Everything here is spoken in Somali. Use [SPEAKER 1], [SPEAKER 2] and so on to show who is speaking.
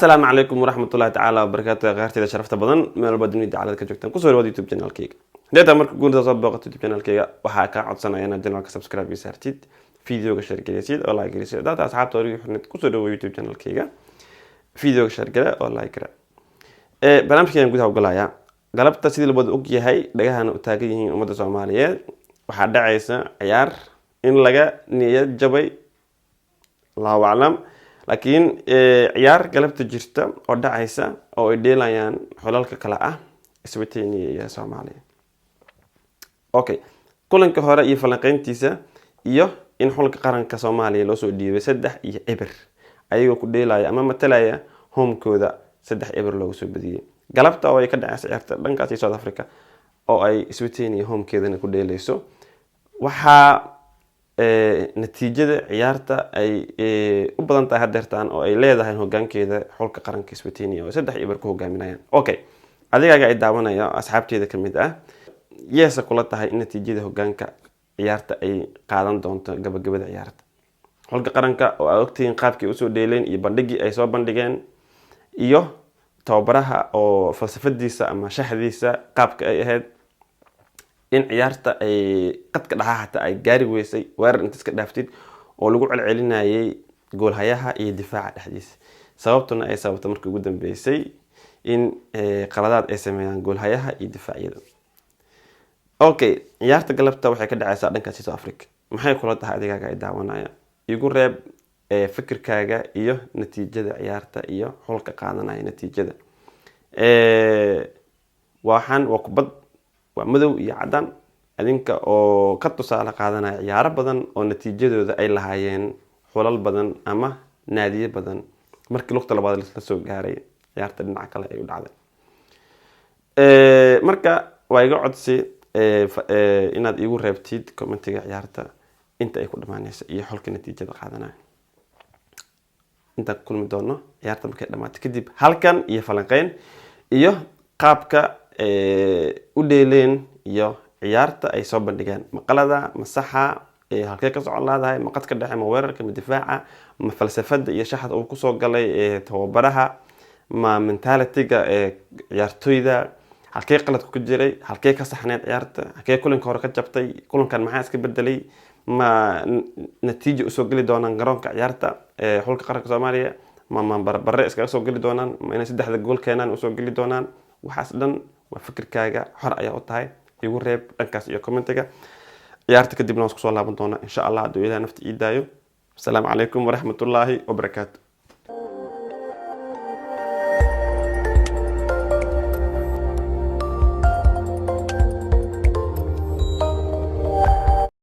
[SPEAKER 1] السلام عليكم ورحمة الله تعالى وبركاته. غيرتي إذا شرفت بدن من البدني على كجوكتن كسر ودي يوتيوب channel كيك ديتا مرك قول تصبغت يوتيوب channel كيك وحاكا عد سنة أنا channel كسبسكرايب يسارتيد فيديو كشركة يسيد أو لايك يسيد داتا أصحاب توري حنت كسر يوتيوب channel كيك فيديو كشركة أو لايك را برنامج كيان قلتها وقلايا قلبت سيد البود أوكي هاي دجاها نتاجيه أمد الصومالية وحد عيسى عيار إن لقى نية جبي الله أعلم لكن عيار قلبت جرتا oo dhacaysa oo ay dheelayaan xulalka kala ah Iswatini iyo Soomaaliya. Okay, kulanka hore iyo falanqeyntiisa iyo in xulka qaranka Soomaaliya loo soo dhiibay 3-0 ayagoo ku dheelaya ama matalaya homekooda 3-0 loogu soo badiyay. Galabta oo ay ka dhacaysa ciyaarta dhankaas South Africa oo ay Iswatini homekeedana ku dheelayso waxa natiijada ciyaarta ay u badan tahay hadeertaan oo ay leedahay hoggaankeeda xulka qaranka Iswatini oo 3-0 ku hogaaminayaan. Okay, adigaaga ay daawanaya asxaabteeda kamid ah yeesa kula tahay in natiijada hoggaanka ciyaarta ay qaadan doonto gabagabada ciyaarta. Xulka qaranka oo ay ogtiin qaabkii u soo dheeleen iyo bandhigii ay soo bandhigeen iyo tababaraha oo falsafadiisa ama shaxdiisa qaabka ay ahayd in ciyaarta ay qadka dhaxaha ay gaari weysay weerar inta iska dhaaftid oo lagu celcelinayay goolhayaha iyo difaaca dhexdiisa sababtuna ay sababta markii ugu dambeysay in qaladaad ay sameeyaan goolhayaha iyo difaacyada. Okay, ciyaarta galabta waxay ka dhacaysaa dhanka South Africa. Maxay kula tahay adigaaga ay daawanaya igu reeb fikirkaaga iyo natiijada ciyaarta iyo xulka qaadanaya natiijada. Waxaan kubad waa madow iyo cadaan adinka oo ka tusaale qaadanaya ciyaaro badan oo natiijadooda ay lahaayeen xulal badan ama naadiye badan markii lugta labaad la soo gaaray ciyaarta dhinaca kale ay u dhacday. Marka waa iga codsi inaad igu reebtid commentiga ciyaarta inta ay ku dhamaanayso iyo xulka natiijada qaadanaya. Inta kulmi doono ciyaarta markay dhamaato kadib halkan iyo falanqeyn iyo qaabka u dheeleen iyo ciyaarta ay soo bandhigeen maqalada masaxa halkee ka socon laadahay maqadka dhexe ma weerarka ma difaaca ma falsafada iyo shaxda uu ku soo galay tababaraha ma mentality-ga ciyaartoyda halkee qalad ku jiray halkee ka saxneed ciyaarta halkee kulanka hore ka jabtay kulankan maxaa iska bedelay ma natiijo u soo gali doonaan garoonka ciyaarta xulka qaranka Soomaaliya ma barre iska soo gali doonaan ma inay 3 gool keenaan u soo gali doonaan waxaas dhan waa fikirkaaga xor ayaa u tahay igu reeb dhankaas iyo commentiga ciyaarta kadibna waan isku soo laaban doonaa insha Allah hadduu Ilaahay nafta ii daayo. Assalaamu calaykum waraxmatullaahi wabarakaatuh.